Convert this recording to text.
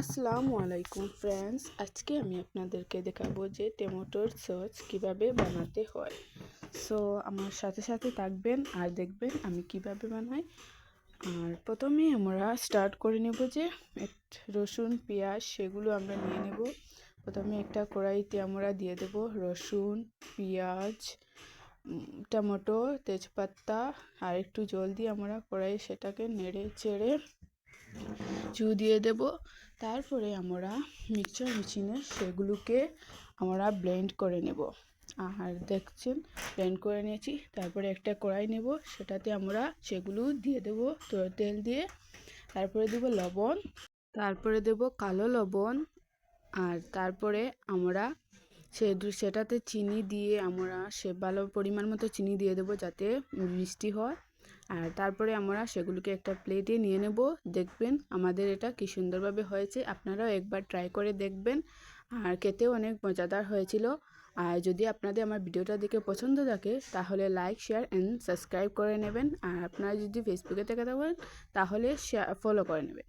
আসসালামু আলাইকুম ফ্রেন্ডস, আজকে আমি আপনাদেরকে দেখাবো যে টমেটোর সস কিভাবে বানাতে হয়। সো আমার সাথে সাথে থাকবেন আর দেখবেন আমি কিভাবে বানাই। আর প্রথমে আমরা স্টার্ট করে নেব যে রসুন পেঁয়াজ সেগুলো আমরা নিয়ে নেব। প্রথমে একটা কড়াইতে আমরা দিয়ে দেব রসুন, পেঁয়াজ, টমেটো, তেজপাতা আর একটু জল দিয়ে আমরা কড়াই সেটাকে নেড়ে চেড়ে দিয়ে দেব। তারপরে আমরা মিক্সচার মেশিনে সেগুলোকে আমরা ব্লেন্ড করে নেব। আর দেখছেন ব্লেন্ড করে নিয়েছি। তারপরে একটা কড়াই নেব, সেটাতে আমরা সেগুলো দিয়ে দেব তেল দিয়ে। তারপরে দেব লবণ, তারপরে দেব কালো লবণ, আর তারপরে আমরা সেটাতে চিনি দিয়ে আমরা ভালো পরিমাণ মতো চিনি দিয়ে দেবো যাতে মিষ্টি হয়। আর তারপরে আমরা সেগুলোকে একটা প্লেটে নিয়ে নেব। দেখবেন আমাদের এটা কি সুন্দরভাবে হয়েছে। আপনারাও একবার ট্রাই করে দেখবেন, আর খেতেও অনেক মজাদার হয়েছিল। আর যদি আপনাদের আমার ভিডিওটা দেখে পছন্দ থাকে তাহলে লাইক, শেয়ার অ্যান্ড সাবস্ক্রাইব করে নেবেন। আর আপনারা যদি ফেসবুকে থেকে থাকেন তাহলে ফলো করে নেবেন।